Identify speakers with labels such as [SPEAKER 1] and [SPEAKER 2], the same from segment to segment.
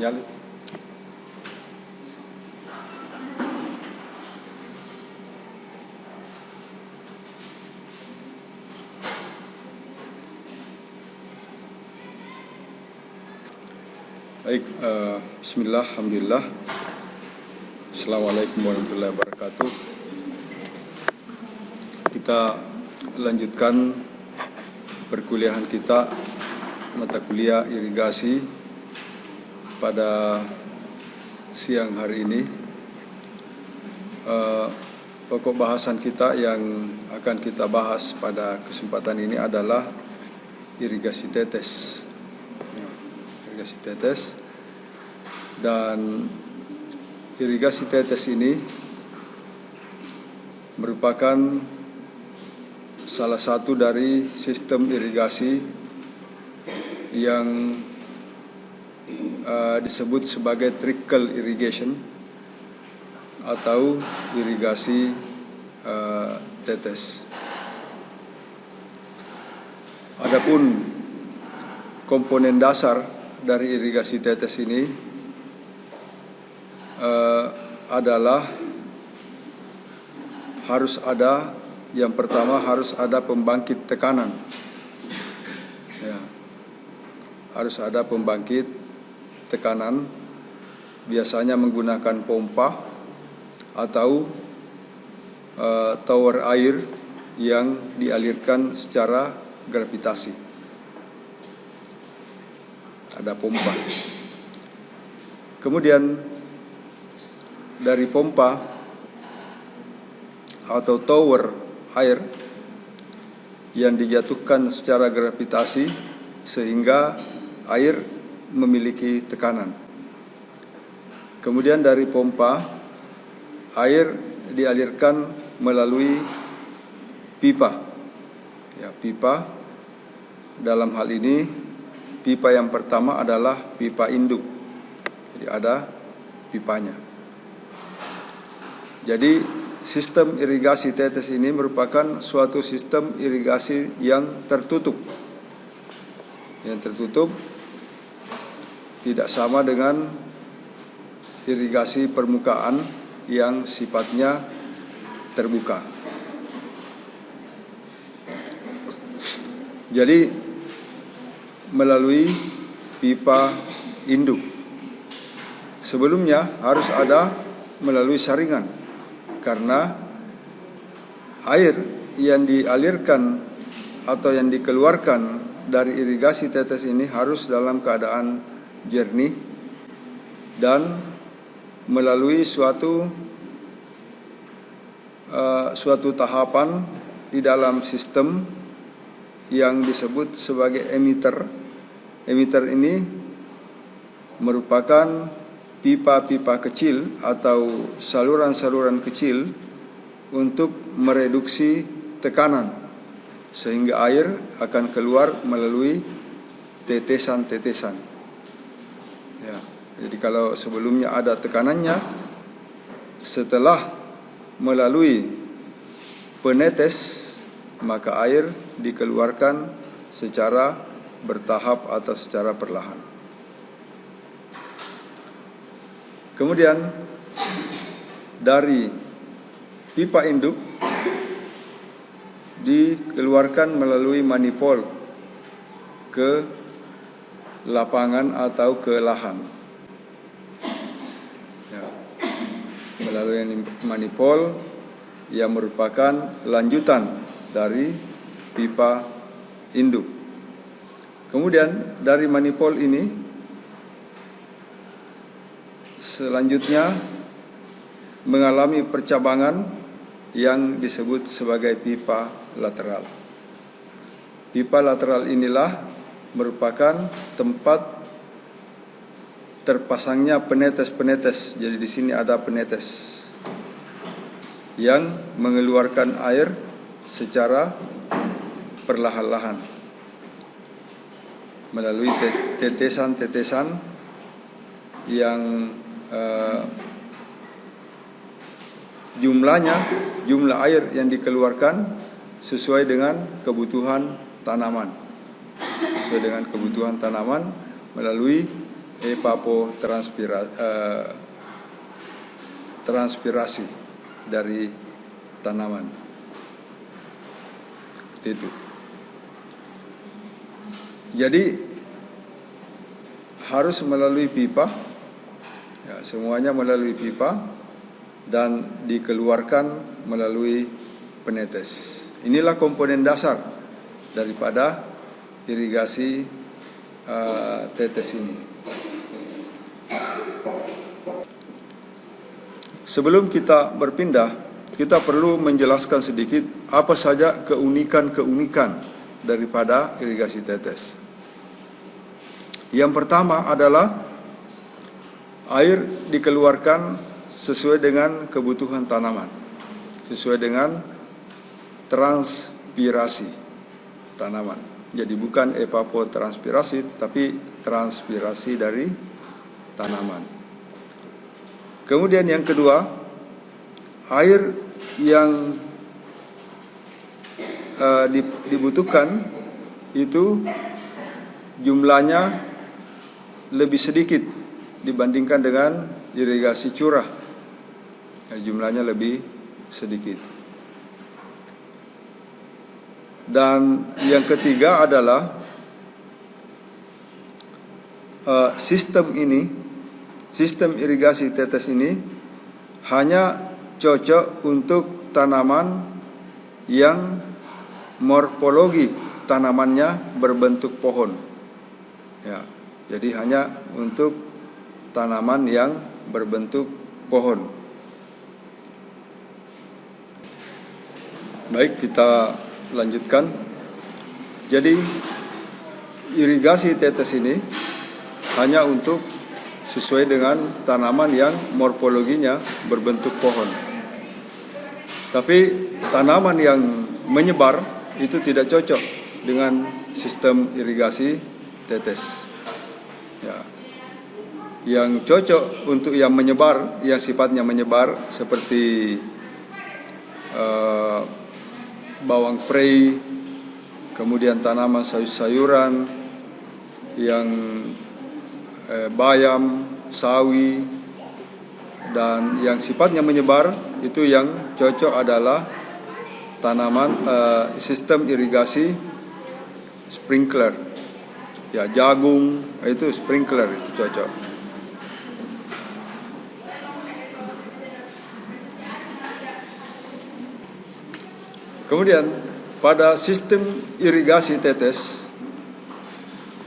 [SPEAKER 1] sinyal. Baik, bismillah, alhamdulillah. Assalamualaikum warahmatullahi wabarakatuh. Kita lanjutkan perkuliahan kita mata kuliah irigasi pada siang hari ini. Pokok bahasan kita yang akan kita bahas pada kesempatan ini adalah irigasi tetes. Irigasi tetes, dan irigasi tetes ini merupakan salah satu dari sistem irigasi yang disebut sebagai trickle irrigation atau irigasi tetes. Adapun komponen dasar dari irigasi tetes ini adalah yang pertama harus ada pembangkit tekanan. Ya, harus ada pembangkit tekanan, biasanya menggunakan pompa atau tower air yang dialirkan secara gravitasi. Ada pompa. Kemudian dari pompa atau tower air yang dijatuhkan secara gravitasi sehingga air memiliki tekanan. Kemudian dari pompa air dialirkan melalui pipa. Ya, pipa dalam hal ini pipa yang pertama adalah pipa induk. Jadi ada pipanya. Jadi sistem irigasi tetes ini merupakan suatu sistem irigasi yang tertutup. Yang tertutup tidak sama dengan irigasi permukaan yang sifatnya terbuka. Jadi melalui pipa induk. Sebelumnya harus ada melalui saringan, karena air yang dialirkan atau yang dikeluarkan dari irigasi tetes ini harus dalam keadaan jernih dan melalui suatu tahapan di dalam sistem yang disebut sebagai emitter. Emitter ini merupakan pipa-pipa kecil atau saluran-saluran kecil untuk mereduksi tekanan, sehingga air akan keluar melalui tetesan-tetesan. Ya, jadi kalau sebelumnya ada tekanannya, setelah melalui penetes, maka air dikeluarkan secara bertahap atau secara perlahan. Kemudian dari pipa induk dikeluarkan melalui manifold ke lapangan atau ke lahan. Ya, melalui manifold yang merupakan lanjutan dari pipa induk. Kemudian dari manifold ini selanjutnya mengalami percabangan yang disebut sebagai pipa lateral. Pipa lateral inilah merupakan tempat terpasangnya penetes-penetes. Jadi di sini ada penetes yang mengeluarkan air secara perlahan-lahan melalui tetesan-tetesan yang jumlah air yang dikeluarkan sesuai dengan kebutuhan tanaman. Sesuai dengan kebutuhan tanaman melalui transpirasi dari tanaman. Seperti itu. Jadi harus melalui pipa, ya, semuanya melalui pipa dan dikeluarkan melalui penetes. Inilah komponen dasar daripada irigasi tetes ini. Sebelum kita berpindah, kita perlu menjelaskan sedikit apa saja keunikan-keunikan daripada irigasi tetes. Yang pertama adalah air dikeluarkan sesuai dengan kebutuhan tanaman, sesuai dengan transpirasi tanaman. Jadi bukan evapotranspirasi, tapi transpirasi dari tanaman. Kemudian yang kedua, air yang dibutuhkan itu jumlahnya lebih sedikit dibandingkan dengan irigasi curah. Jumlahnya lebih sedikit. Dan yang ketiga adalah sistem irigasi tetes ini hanya cocok untuk tanaman yang morfologi tanamannya berbentuk pohon. Ya, jadi hanya untuk tanaman yang berbentuk pohon. Baik, kita lanjutkan. Jadi irigasi tetes ini hanya untuk sesuai dengan tanaman yang morfologinya berbentuk pohon. Tapi tanaman yang menyebar itu tidak cocok dengan sistem irigasi tetes. Ya. Yang cocok untuk yang menyebar, yang sifatnya menyebar seperti bawang prei, kemudian tanaman sayur-sayuran yang bayam, sawi, dan yang sifatnya menyebar itu yang cocok adalah tanaman sistem irigasi sprinkler. Ya, jagung itu sprinkler itu cocok. Kemudian pada sistem irigasi tetes,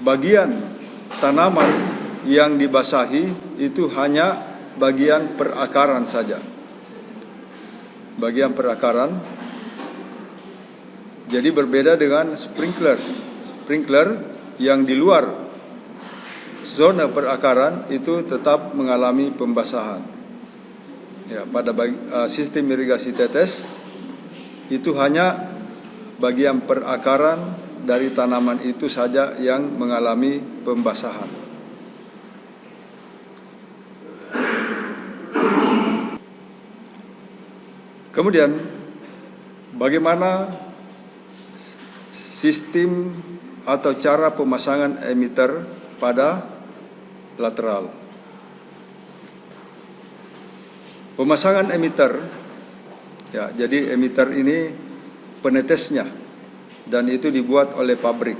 [SPEAKER 1] bagian tanaman yang dibasahi itu hanya bagian perakaran saja. Bagian perakaran. Jadi berbeda dengan sprinkler. Sprinkler yang di luar zona perakaran itu tetap mengalami pembasahan. Ya, pada sistem irigasi tetes itu hanya bagian perakaran dari tanaman itu saja yang mengalami pembasahan. Kemudian, bagaimana sistem atau cara pemasangan emitter pada lateral? Pemasangan emitter, ya, jadi emitter ini penetesnya, dan itu dibuat oleh pabrik,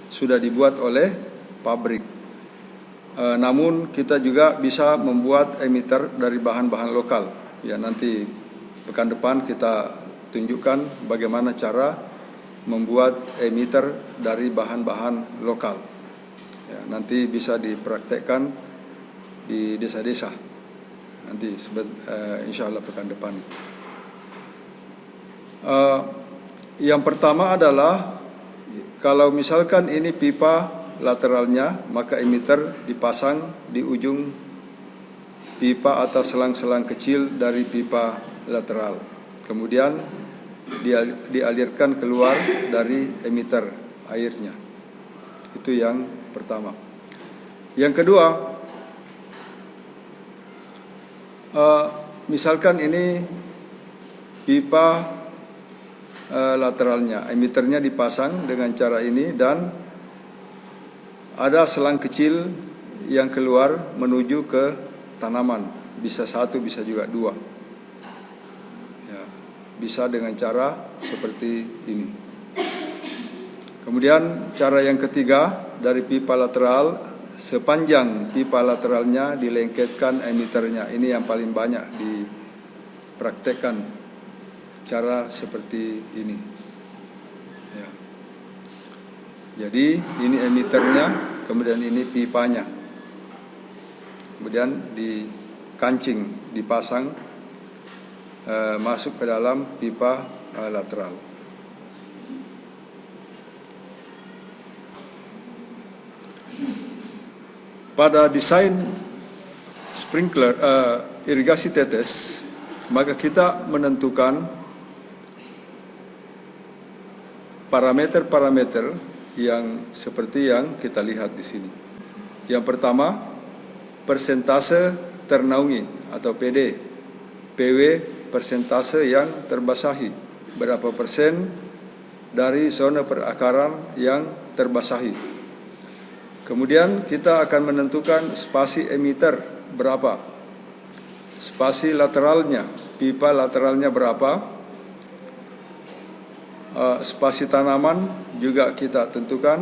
[SPEAKER 1] sudah dibuat oleh pabrik. Namun kita juga bisa membuat emitter dari bahan-bahan lokal. Ya, nanti pekan depan kita tunjukkan bagaimana cara membuat emitter dari bahan-bahan lokal. Ya, nanti bisa dipraktekkan di desa-desa. Nanti insya Allah pekan depan. Yang pertama adalah kalau misalkan ini pipa lateralnya, maka emitter dipasang di ujung pipa atau selang-selang kecil dari pipa lateral. Kemudian dialirkan keluar dari emitter airnya. Itu yang pertama. Yang kedua, misalkan ini pipa lateralnya, emitternya dipasang dengan cara ini, dan ada selang kecil yang keluar menuju ke tanaman, bisa satu, bisa juga dua. Ya, bisa dengan cara seperti ini. Kemudian cara yang ketiga, dari pipa lateral, sepanjang pipa lateralnya dilengketkan emiternya. Ini yang paling banyak dipraktekkan, cara seperti ini. Ya. Jadi ini emiternya, kemudian ini pipanya. Kemudian dikancing, dipasang masuk ke dalam pipa lateral. Pada desain sprinkler irigasi tetes, maka kita menentukan parameter-parameter yang seperti yang kita lihat di sini. Yang pertama, persentase ternaungi atau PD. PW, persentase yang terbasahi. Berapa persen dari zona perakaran yang terbasahi. Kemudian kita akan menentukan spasi emiter berapa. Spasi lateralnya, pipa lateralnya berapa. Spasi tanaman juga kita tentukan.